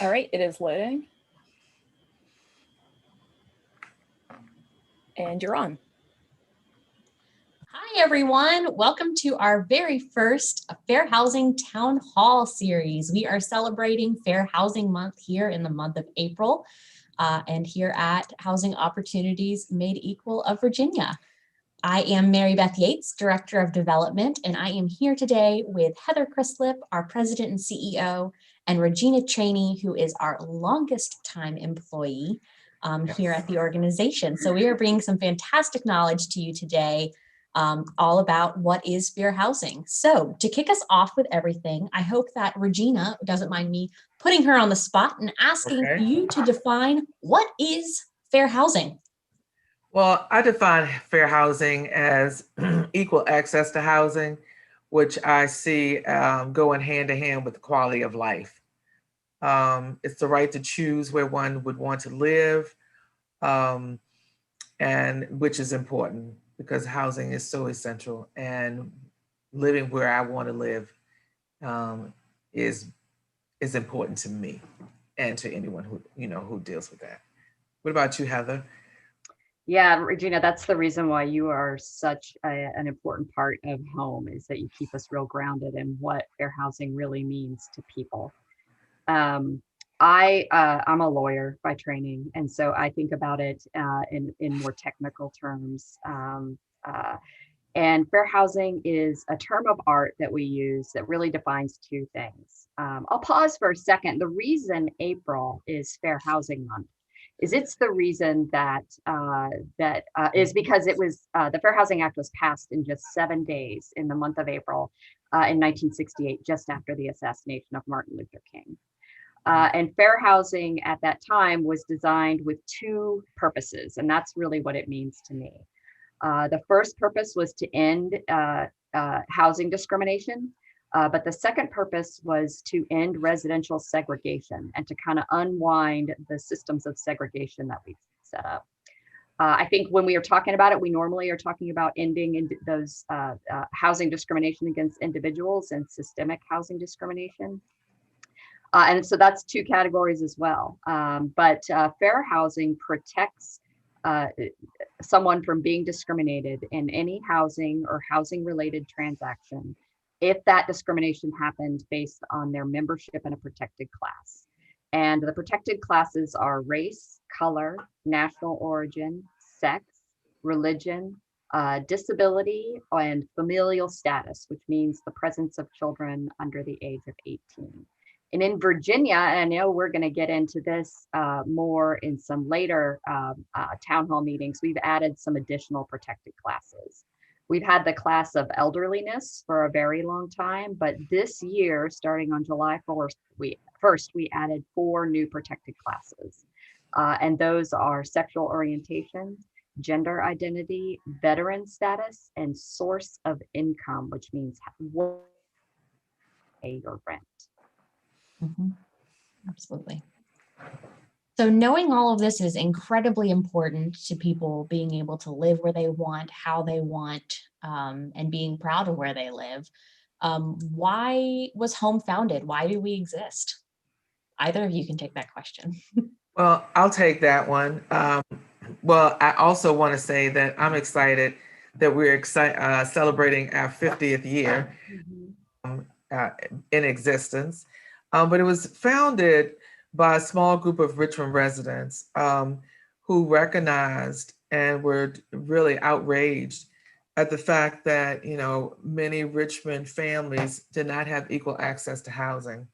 All right, it is loading. And you're on. Hi, everyone. Welcome to our very first Fair Housing Town Hall series. We are celebrating Fair Housing Month here in the month of April and here at Housing Opportunities Made Equal of Virginia. I am Mary Beth Yates, Director of Development, and I am here today with Heather Crislip, our President and CEO, and Regina Cheney, who is our longest time employee here at the organization. So we are bringing some fantastic knowledge to you today all about what is fair housing. So to kick us off with everything, I hope that Regina doesn't mind me putting her on the spot and asking you to define what is fair housing. Well, I define fair housing as equal access to housing, which I see going hand in hand with the quality of life. It's the right to choose where one would want to live, and which is important because housing is so essential, and living where I want to live is important to me and to anyone who deals with that. What about you, Heather? Yeah, Regina, that's the reason why you are such an important part of home, is that you keep us real grounded in what fair housing really means to people. I'm a lawyer by training, and so I think about it in more technical terms. And fair housing is a term of art that we use that really defines two things. I'll pause for a second. The reason April is Fair Housing Month is it's the reason that is because it was the Fair Housing Act was passed in just 7 days in the month of April in 1968, just after the assassination of Martin Luther King. And fair housing at that time was designed with two purposes, and that's really what it means to me. The first purpose was to end housing discrimination. But the second purpose was to end residential segregation and to kind of unwind the systems of segregation that we've set up. I think when we are talking about it, we normally are talking about ending those housing discrimination against individuals and systemic housing discrimination. And so that's two categories as well. But fair housing protects someone from being discriminated in any housing or housing related transaction if that discrimination happened based on their membership in a protected class. And the protected classes are race, color, national origin, sex, religion, disability, and familial status, which means the presence of children under the age of 18. And in Virginia, and I know we're going to get into this more in some later town hall meetings, we've added some additional protected classes. We've had the class of elderliness for a very long time, but this year, starting on July 1st, we added 4 new protected classes. And those are sexual orientation, gender identity, veteran status, and source of income, which means what pay your rent. Mm-hmm. Absolutely. So knowing all of this is incredibly important to people being able to live where they want, how they want, and being proud of where they live. Why was home founded? Why do we exist? Either of you can take that question. Well, I'll take that one. Well, I also want to say that I'm excited that we're celebrating our 50th year in existence. But it was founded by a small group of Richmond residents who recognized and were really outraged at the fact that, many Richmond families did not have equal access to housing.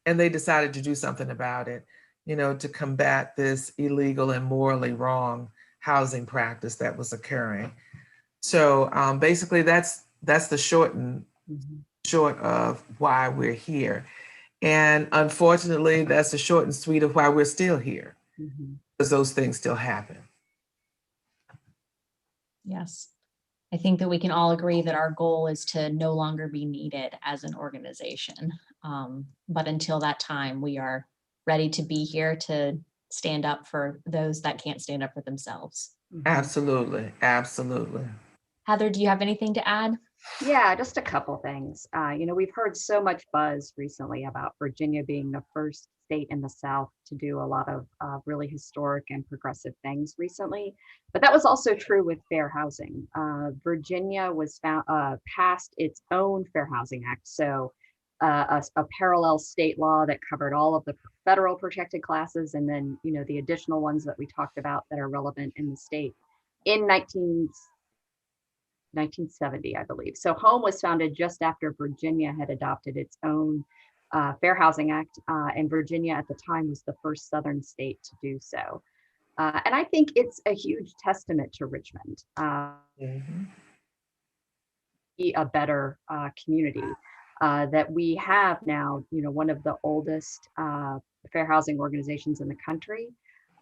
And they decided to do something about it, to combat this illegal and morally wrong housing practice that was occurring. So basically that's the short of why we're here. And unfortunately, that's the short and sweet of why we're still here, because those things still happen. Yes. I think that we can all agree that our goal is to no longer be needed as an organization. But until that time, we are ready to be here to stand up for those that can't stand up for themselves. Absolutely. Absolutely. Heather, do you have anything to add? Yeah, just a couple things. We've heard so much buzz recently about Virginia being the first state in the South to do a lot of really historic and progressive things recently. But that was also true with fair housing. Virginia was passed its own Fair Housing Act. So a parallel state law that covered all of the federal protected classes and then, the additional ones that we talked about that are relevant in the state in 1970, I believe. So Home was founded just after Virginia had adopted its own Fair Housing Act, and Virginia at the time was the first Southern state to do so. And I think it's a huge testament to Richmond, be a better community. That we have now, one of the oldest fair housing organizations in the country,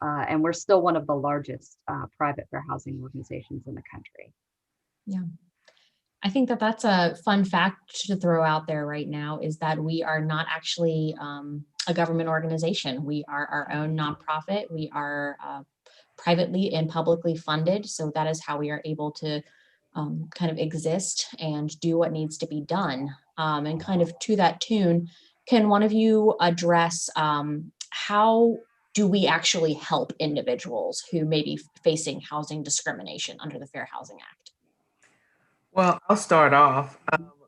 and we're still one of the largest private fair housing organizations in the country. Yeah. I think that that's a fun fact to throw out there right now, is that we are not actually a government organization. We are our own nonprofit. We are privately and publicly funded. So that is how we are able to kind of exist and do what needs to be done. And kind of to that tune, can one of you address how do we actually help individuals who may be facing housing discrimination under the Fair Housing Act? Well, I'll start off.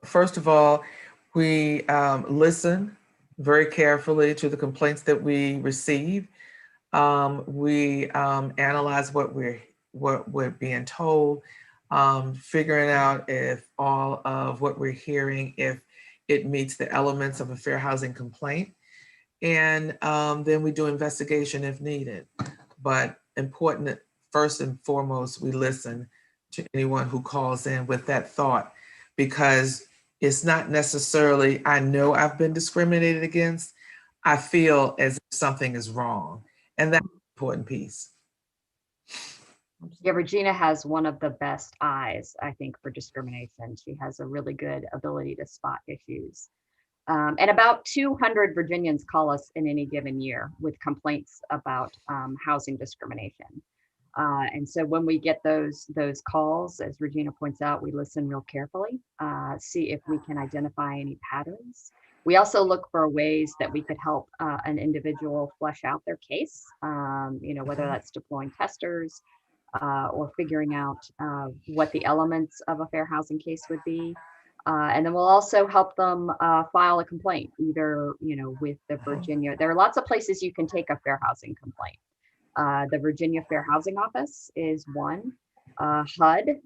First of all, we listen very carefully to the complaints that we receive. We analyze what we're being told, figuring out if all of what we're hearing, if it meets the elements of a fair housing complaint. And then we do investigation if needed. But important, first and foremost, we listen to anyone who calls in with that thought, because it's not necessarily, I know I've been discriminated against. I feel as if something is wrong. And that's an important piece. Yeah, Regina has one of the best eyes, I think, for discrimination. She has a really good ability to spot issues. And about 200 Virginians call us in any given year with complaints about housing discrimination. And so when we get those calls, as Regina points out, we listen real carefully, see if we can identify any patterns. We also look for ways that we could help an individual flesh out their case, whether that's deploying testers or figuring out what the elements of a fair housing case would be. And then we'll also help them file a complaint, either, with the Virginia. There are lots of places you can take a fair housing complaint. The Virginia Fair Housing Office is one. HUD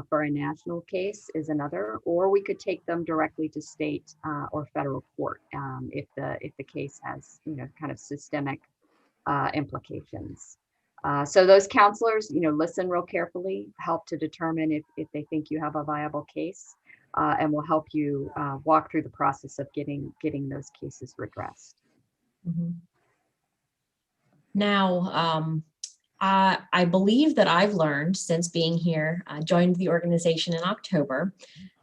for a national case is another, or we could take them directly to state or federal court if the case has kind of systemic implications. So those counselors, listen real carefully, help to determine if they think you have a viable case, and will help you walk through the process of getting those cases redressed. Mm-hmm. Now, I believe that I've learned since being here, joined the organization in October,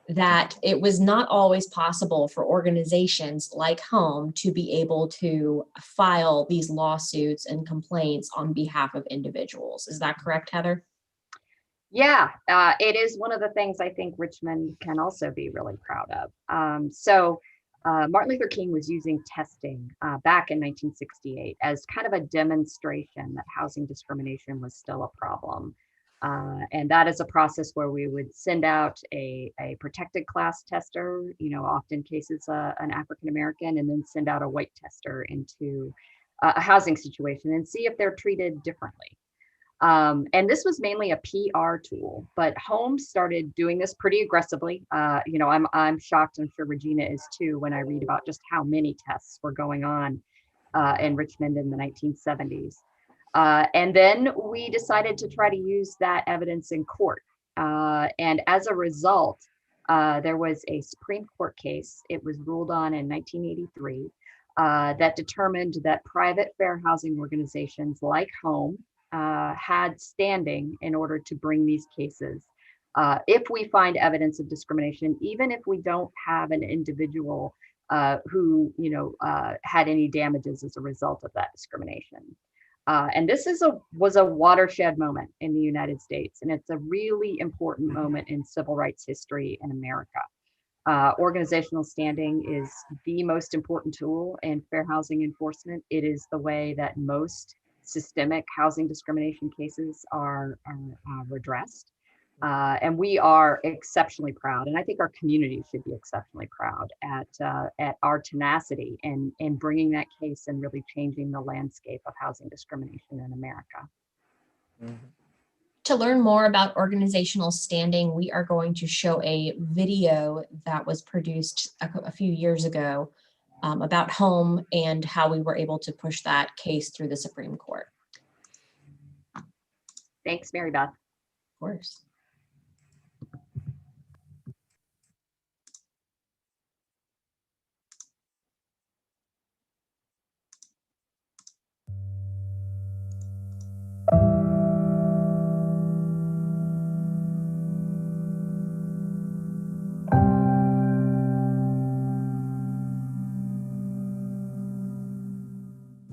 that it was not always possible for organizations like Home to be able to file these lawsuits and complaints on behalf of individuals. Is that correct, Heather? Yeah, it is one of the things I think Richmond can also be really proud of. Martin Luther King was using testing back in 1968 as kind of a demonstration that housing discrimination was still a problem. And that is a process where we would send out a protected class tester, often cases an African-American, and then send out a white tester into a housing situation and see if they're treated differently. And this was mainly a PR tool, but Home started doing this pretty aggressively. I'm shocked, I'm sure Regina is too, when I read about just how many tests were going on in Richmond in the 1970s. And then we decided to try to use that evidence in court. And as a result, there was a Supreme Court case. It was ruled on in 1983 that determined that private fair housing organizations like Home had standing in order to bring these cases. If we find evidence of discrimination, even if we don't have an individual who had any damages as a result of that discrimination. And this was a watershed moment in the United States, and it's a really important moment in civil rights history in America. Organizational standing is the most important tool in fair housing enforcement. It is the way that most systemic housing discrimination cases are redressed. And we are exceptionally proud, and I think our community should be exceptionally proud at our tenacity in bringing that case and really changing the landscape of housing discrimination in America. Mhm. To learn more about organizational standing, we are going to show a video that was produced a few years ago about home and how we were able to push that case through the Supreme Court. Thanks, Mary Beth. Of course.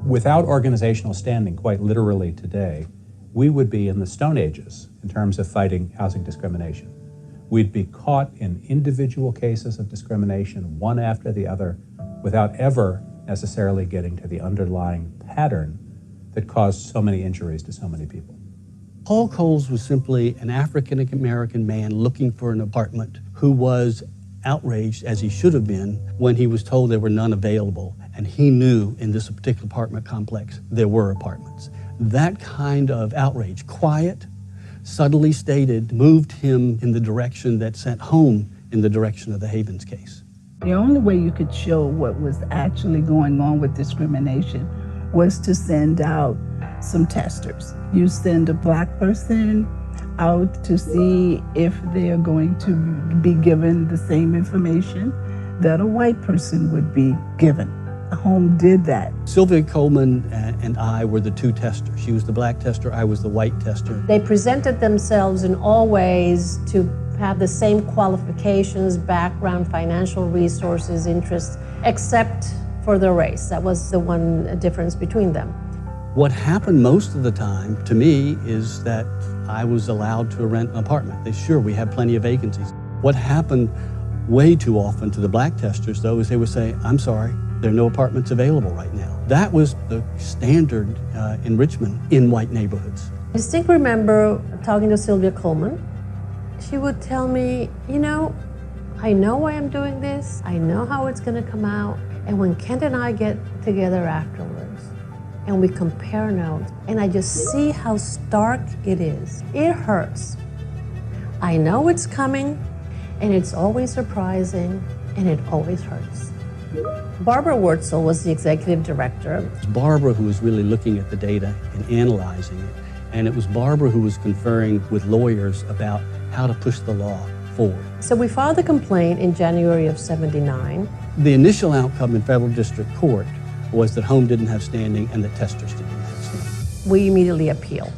Without organizational standing, quite literally today, we would be in the Stone Ages in terms of fighting housing discrimination. We'd be caught in individual cases of discrimination, one after the other, without ever necessarily getting to the underlying pattern that caused so many injuries to so many people. Paul Coles was simply an African-American man looking for an apartment who was outraged, as he should have been, when he was told there were none available. And he knew in this particular apartment complex there were apartments. That kind of outrage, quiet, subtly stated, moved him in the direction that sent home in the direction of the Havens case. The only way you could show what was actually going on with discrimination was to send out some testers. You send a Black person out to see if they're going to be given the same information that a white person would be given. Home did that. Sylvia Coleman and I were the two testers. She was the Black tester, I was the white tester. They presented themselves in all ways to have the same qualifications, background, financial resources, interests, except for their race. That was the one difference between them. What happened most of the time to me is that I was allowed to rent an apartment. Sure, we have plenty of vacancies. What happened way too often to the Black testers, though, is they would say, I'm sorry, there are no apartments available right now. That was the standard in Richmond in white neighborhoods. I distinctly remember talking to Sylvia Coleman. She would tell me, you know why I'm doing this. I know how it's going to come out. And when Kent and I get together afterwards and we compare notes, and I just see how stark it is, it hurts. I know it's coming, and it's always surprising, and it always hurts. Barbara Wurtzel was the executive director. It was Barbara who was really looking at the data and analyzing it. And it was Barbara who was conferring with lawyers about how to push the law forward. So we filed a complaint in January of '79. The initial outcome in federal district court was that Home didn't have standing and that testers didn't have standing. We immediately appealed.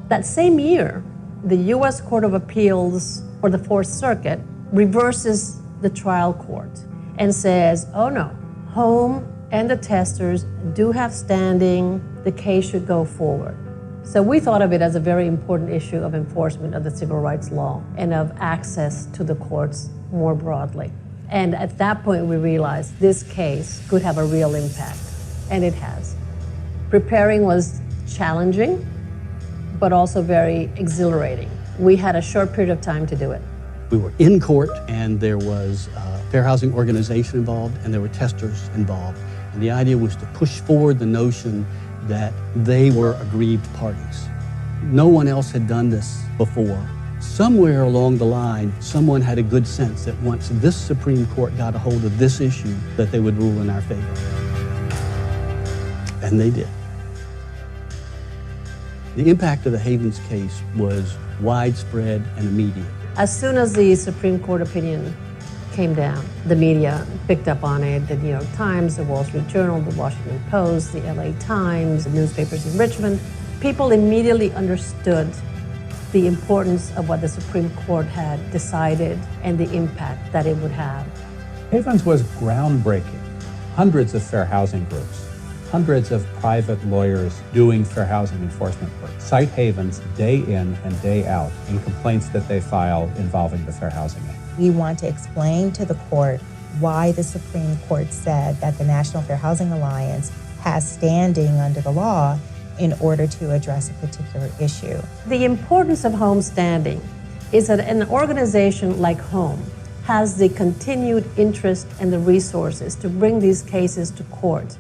That same year, the U.S. Court of Appeals for the Fourth Circuit reverses the trial court and says, oh no, Home and the testers do have standing, the case should go forward. So we thought of it as a very important issue of enforcement of the civil rights law and of access to the courts more broadly. And at that point we realized this case could have a real impact, and it has. Preparing was challenging, but also very exhilarating. We had a short period of time to do it. We were in court, and there was a fair housing organization involved, and there were testers involved. And the idea was to push forward the notion that they were aggrieved parties. No one else had done this before. Somewhere along the line, someone had a good sense that once this Supreme Court got a hold of this issue, that they would rule in our favor. And they did. The impact of the Havens case was widespread and immediate. As soon as the Supreme Court opinion came down, the media picked up on it. The New York Times, the Wall Street Journal, the Washington Post, the LA Times, the newspapers in Richmond. People immediately understood the importance of what the Supreme Court had decided and the impact that it would have. Havens was groundbreaking. Hundreds of fair housing groups hundreds of private lawyers doing fair housing enforcement work cite havens day in and day out in complaints that they file involving the Fair Housing Act. We want to explain to the court why the Supreme Court said that the National Fair Housing Alliance has standing under the law in order to address a particular issue. The importance of home standing is that an organization like HOME has the continued interest and the resources to bring these cases to court,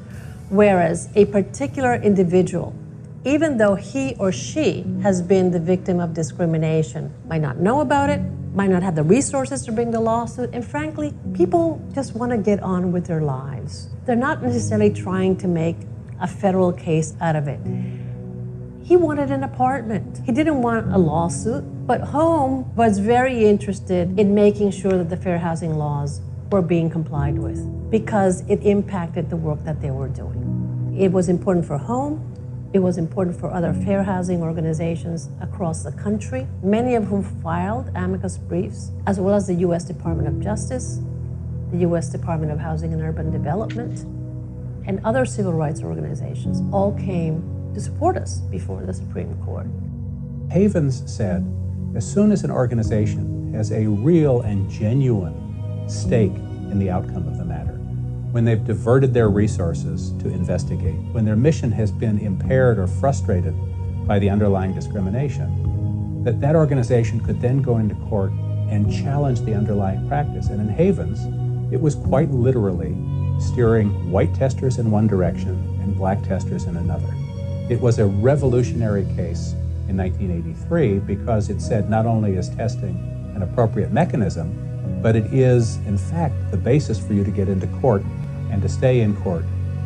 whereas a particular individual, even though he or she has been the victim of discrimination, might not know about it, might not have the resources to bring the lawsuit, and frankly, people just want to get on with their lives. They're not necessarily trying to make a federal case out of it. He wanted an apartment. He didn't want a lawsuit, but HOME was very interested in making sure that the fair housing laws were being complied with because it impacted the work that they were doing. It was important for HOME. It was important for other fair housing organizations across the country, many of whom filed amicus briefs, as well as the U.S. Department of Justice, the U.S. Department of Housing and Urban Development, and other civil rights organizations all came to support us before the Supreme Court. Havens said, as soon as an organization has a real and genuine stake in the outcome of the matter, when they've diverted their resources to investigate, when their mission has been impaired or frustrated by the underlying discrimination, that organization could then go into court and challenge the underlying practice. And in Havens, it was quite literally steering white testers in one direction and black testers in another. It was a revolutionary case in 1983 because it said not only is testing an appropriate mechanism, but it is, in fact, the basis for you to get into court and to stay in court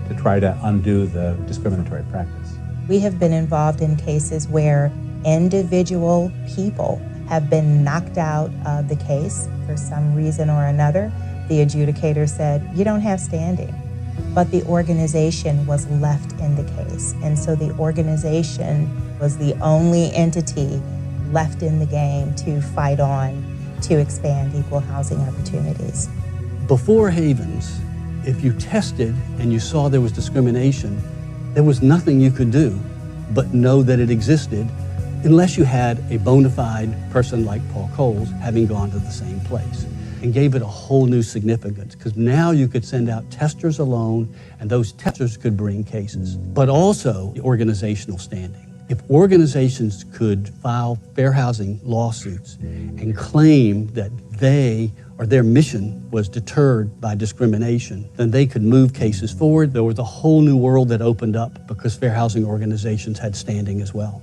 to try to undo the discriminatory practice. We have been involved in cases where individual people have been knocked out of the case for some reason or another. The adjudicator said, you don't have standing, but the organization was left in the case. And so the organization was the only entity left in the game to fight on to expand equal housing opportunities. Before Havens, if you tested and you saw there was discrimination, there was nothing you could do but know that it existed unless you had a bona fide person like Paul Coles having gone to the same place, and gave it a whole new significance because now you could send out testers alone and those testers could bring cases, but also the organizational standing. If organizations could file fair housing lawsuits and claim that they or their mission was deterred by discrimination, then they could move cases forward. There was a whole new world that opened up because fair housing organizations had standing as well.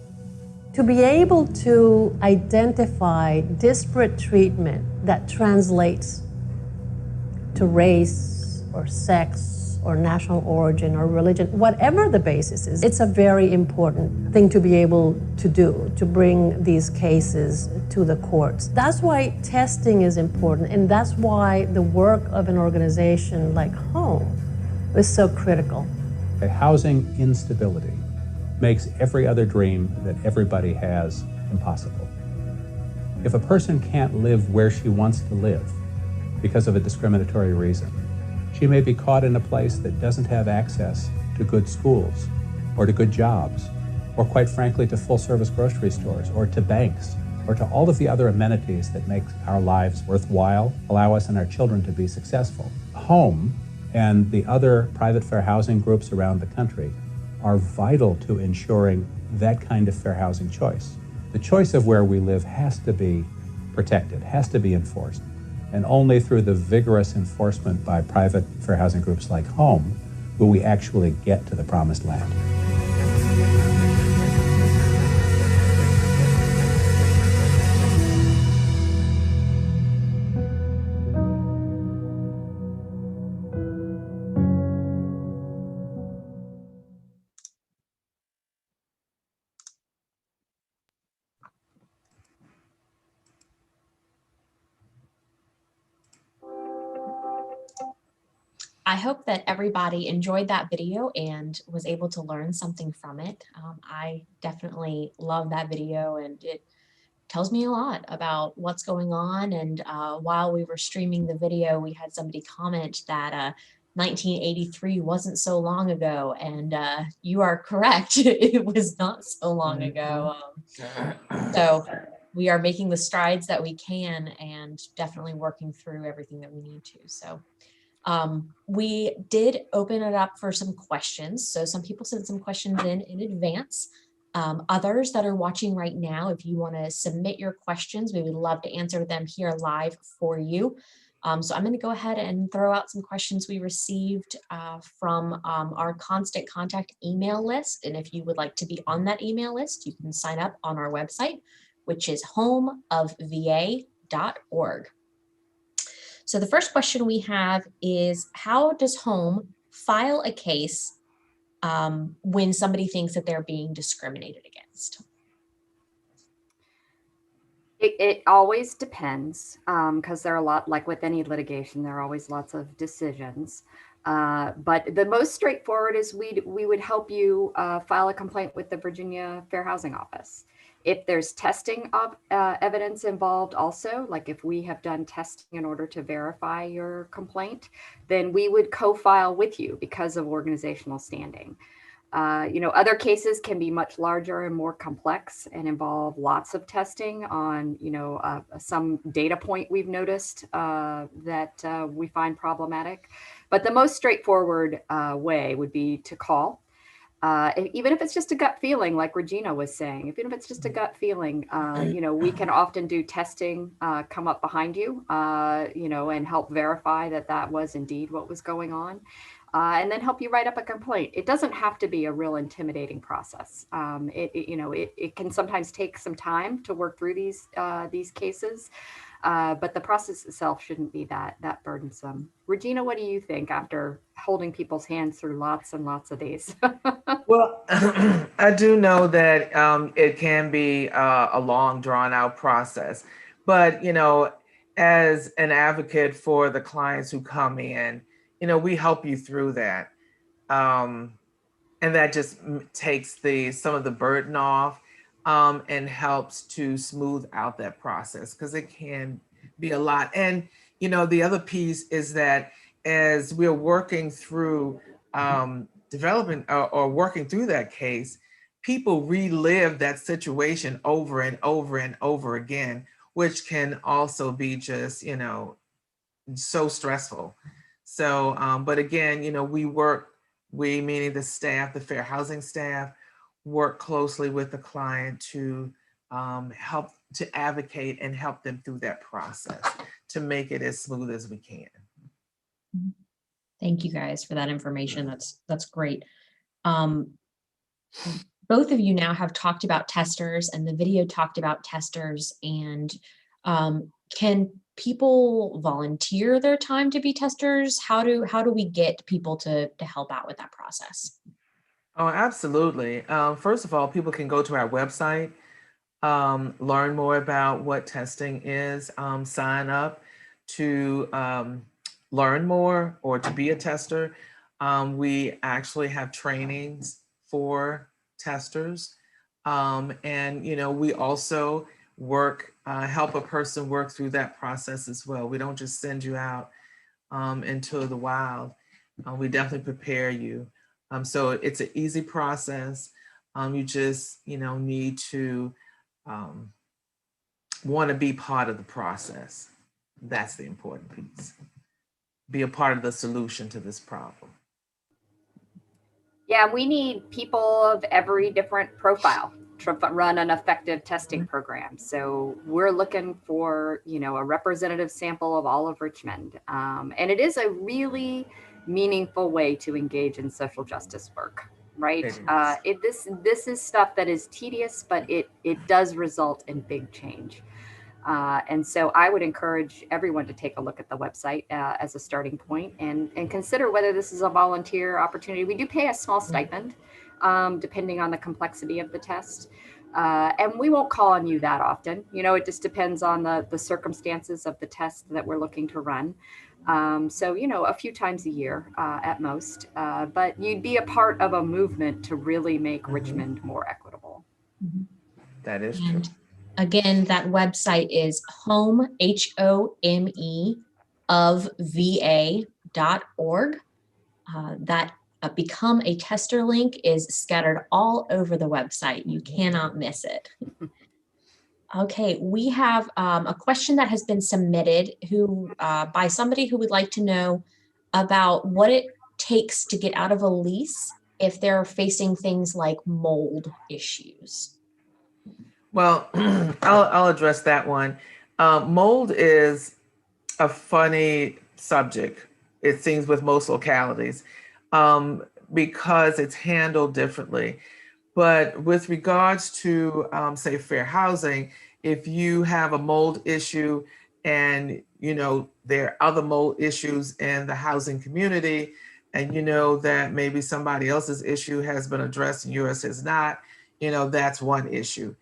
To be able to identify disparate treatment that translates to race or sex or national origin or religion, whatever the basis is, it's a very important thing to be able to do, to bring these cases to the courts. That's why testing is important, and that's why the work of an organization like HOME is so critical. Housing instability makes every other dream that everybody has impossible. If a person can't live where she wants to live because of a discriminatory reason, she may be caught in a place that doesn't have access to good schools or to good jobs, or quite frankly to full-service grocery stores or to banks or to all of the other amenities that make our lives worthwhile, allow us and our children to be successful. HOME and the other private fair housing groups around the country are vital to ensuring that kind of fair housing choice. The choice of where we live has to be protected, has to be enforced. And only through the vigorous enforcement by private fair housing groups like HOME will we actually get to the promised land. I hope that everybody enjoyed that video and was able to learn something from it. I definitely love that video, and it tells me a lot about what's going on. And while we were streaming the video, we had somebody comment that 1983 wasn't so long ago, and you are correct. It was not so long ago. So we are making the strides that we can and definitely working through everything that we need to. So we did open it up for some questions. So some people sent some questions in advance. Others that are watching right now, if you want to submit your questions, we would love to answer them here live for you. So I'm going to go ahead and throw out some questions we received from our constant contact email list. And if you would like to be on that email list, you can sign up on our website, which is homeofva.org. So the first question we have is, how does home file a case when somebody thinks that they're being discriminated against? It always depends, because there are a lot, like with any litigation, there are always lots of decisions. But the most straightforward is we would help you file a complaint with the Virginia Fair Housing Office. If there's testing of evidence involved also, like if we have done testing in order to verify your complaint, then we would co-file with you because of organizational standing. Other cases can be much larger and more complex and involve lots of testing on, some data point we've noticed that we find problematic. But the most straightforward way would be to call. Even if it's just a gut feeling, like Regina was saying, even if it's just a gut feeling, we can often do testing, come up behind you, and help verify that was indeed what was going on. And then help you write up a complaint. It doesn't have to be a real intimidating process. It can sometimes take some time to work through these cases, but the process itself shouldn't be that burdensome. Regina, what do you think after holding people's hands through lots and lots of these? Well, I do know that it can be a long, drawn-out process, but as an advocate for the clients who come in, we help you through that. And that just takes some of the burden off and helps to smooth out that process, because it can be a lot. And, the other piece is that as we're working through development or working through that case, people relive that situation over and over and over again, which can also be just, so stressful. So, but again, we, meaning the staff, the fair housing staff, work closely with the client to help to advocate and help them through that process to make it as smooth as we can. Thank you guys for that information. That's great. Both of you now have talked about testers, and the video talked about testers. And can people volunteer their time to be testers? How do we get people to help out with that process? Oh, absolutely. First of all, people can go to our website, learn more about what testing is, sign up to learn more or to be a tester. We actually have trainings for testers. And, we also help a person work through that process as well. We don't just send you out into the wild. We definitely prepare you. So it's an easy process. You just, need to want to be part of the process. That's the important piece. Be a part of the solution to this problem. Yeah, we need people of every different profile to run an effective testing program. So we're looking for, a representative sample of all of Richmond. And it is a really meaningful way to engage in social justice work, right? This is stuff that is tedious, but it does result in big change. And so I would encourage everyone to take a look at the website as a starting point and consider whether this is a volunteer opportunity. We do pay a small stipend, depending on the complexity of the test. And we won't call on you that often. It just depends on the circumstances of the test that we're looking to run. So, a few times a year at most. But you'd be a part of a movement to really make Richmond more equitable. That is true. Again, that website is home, HOME, of VA.org. That Become a Tester link is scattered all over the website. You cannot miss it. Okay, we have a question that has been submitted by somebody who would like to know about what it takes to get out of a lease if they're facing things like mold issues. Well, I'll address that one. Mold is a funny subject, it seems, with most localities, because it's handled differently. But with regards to, say, fair housing, if you have a mold issue and there are other mold issues in the housing community, and that maybe somebody else's issue has been addressed and yours has not, that's one issue.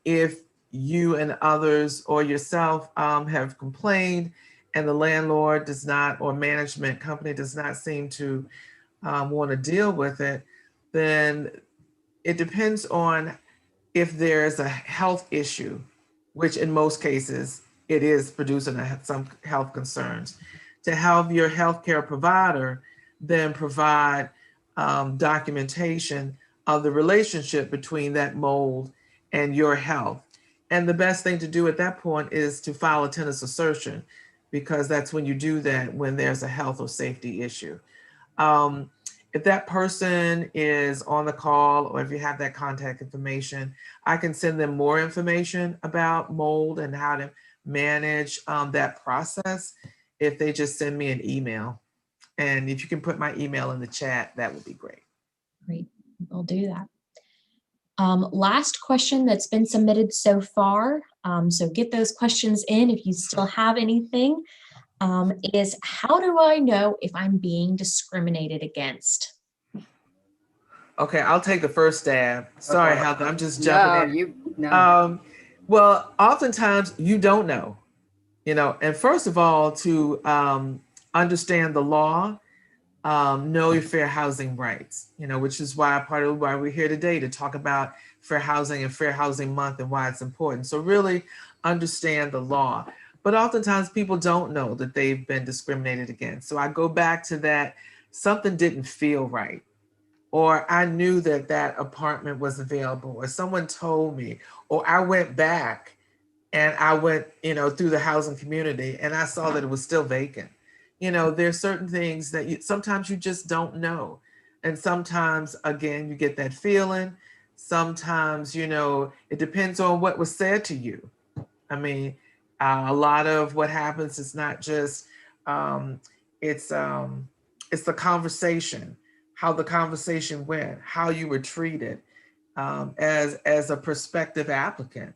If you and others or yourself have complained and the landlord does not, or management company does not seem to want to deal with it, then it depends on if there's a health issue, which in most cases it is producing some health concerns, to have your healthcare provider then provide documentation of the relationship between that mold and your health. And the best thing to do at that point is to file a tenant's assertion, because that's when you do that, when there's a health or safety issue. If that person is on the call, or if you have that contact information, I can send them more information about mold and how to manage that process if they just send me an email. And if you can put my email in the chat, that would be great. Great, we'll do that. Last question that's been submitted so far, so get those questions in if you still have anything, is how do I know if I'm being discriminated against? Okay, I'll take the first stab. Sorry, Heather, I'm just jumping in. No. Well, oftentimes you don't know, and first of all, to understand the law, know your fair housing rights, which is part of why we're here today, to talk about fair housing and Fair Housing Month and why it's important. So really understand the law. But oftentimes people don't know that they've been discriminated against. So I go back to that, something didn't feel right, or I knew that that apartment was available, or someone told me, or I went back and I went, through the housing community and I saw that it was still vacant. There's certain things that sometimes you just don't know. And sometimes, again, you get that feeling. Sometimes, it depends on what was said to you. I mean, a lot of what happens is not just, it's the conversation, how the conversation went, how you were treated as a prospective applicant.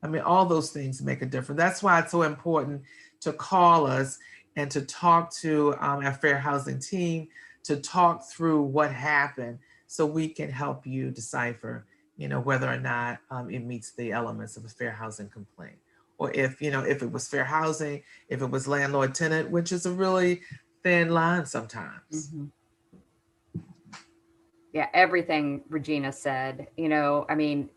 I mean, all those things make a difference. That's why it's so important to call us and to talk to our fair housing team, to talk through what happened, so we can help you decipher, whether or not it meets the elements of a fair housing complaint, or if it was fair housing, if it was landlord tenant, which is a really thin line sometimes. Mm-hmm. Yeah, everything Regina said, I mean,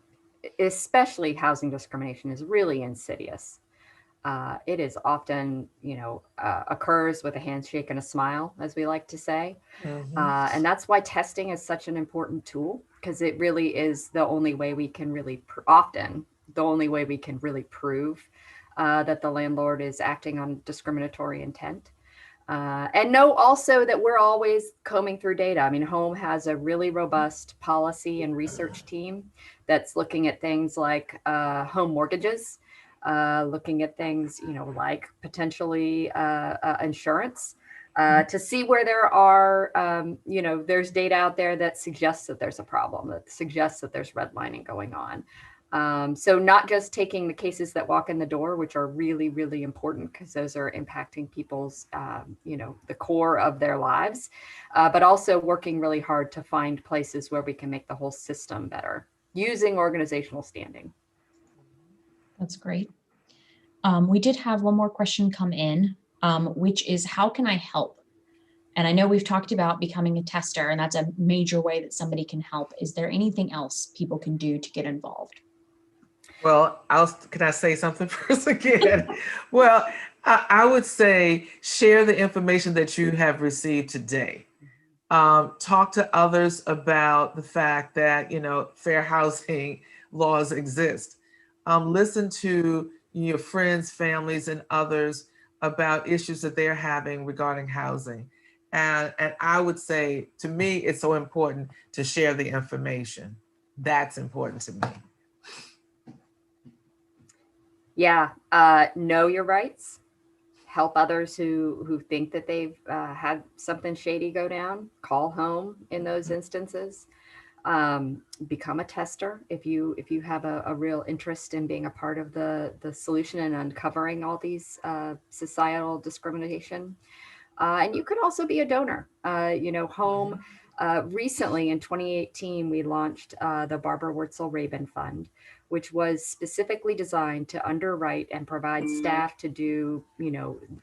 especially housing discrimination is really insidious. It is often, occurs with a handshake and a smile, as we like to say. Mm-hmm. And that's why testing is such an important tool, because it really is the only way we can really, the only way we can really prove that the landlord is acting on discriminatory intent. And know also that we're always combing through data. I mean, Home has a really robust policy and research team that's looking at things like home mortgages, looking at things, like potentially insurance, to see where there are, there's data out there that suggests that there's a problem, that suggests that there's redlining going on. So not just taking the cases that walk in the door, which are really, really important because those are impacting people's, the core of their lives, but also working really hard to find places where we can make the whole system better using organizational standing. That's great. We did have one more question come in, which is, how can I help? And I know we've talked about becoming a tester, and that's a major way that somebody can help. Is there anything else people can do to get involved? Well, can I say something first again? Well, I would say share the information that you have received today. Talk to others about the fact that, fair housing laws exist. Listen to your friends, families, and others about issues that they're having regarding housing. And I would say, to me, it's so important to share the information. That's important to me. Yeah, know your rights. Help others who think that they've had something shady go down. Call home in those instances. Become a tester if you have a real interest in being a part of the solution and uncovering all these societal discrimination. And you could also be a donor. Home. Recently in 2018, we launched the Barbara Wurtzel Rabin Fund, which was specifically designed to underwrite and provide staff to do,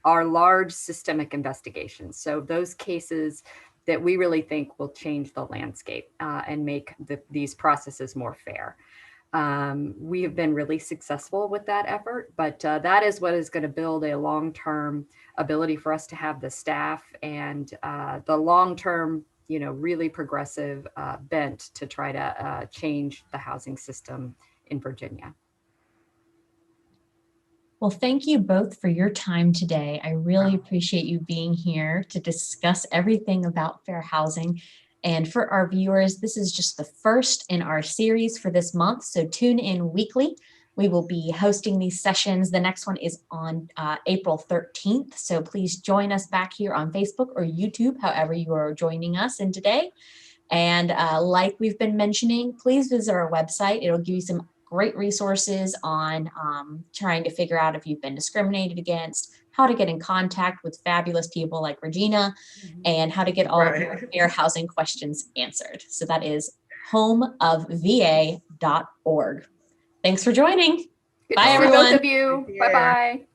our large systemic investigations. So those cases that we really think will change the landscape and make these processes more fair. We have been really successful with that effort, but that is what is going to build a long-term ability for us to have the staff and the long-term, really progressive bent to try to change the housing system in Virginia. Well, thank you both for your time today. I really appreciate you being here to discuss everything about fair housing. And for our viewers, this is just the first in our series for this month, so tune in weekly. We will be hosting these sessions. The next one is on April 13th, so please join us back here on Facebook or YouTube, however you are joining us in today. And like we've been mentioning, please visit our website. It'll give you some great resources on trying to figure out if you've been discriminated against, how to get in contact with fabulous people like Regina, and how to get all of your fair housing questions answered. So that is homeofva.org. Thanks for joining. Good Bye, to see everyone. both of you. Bye-bye.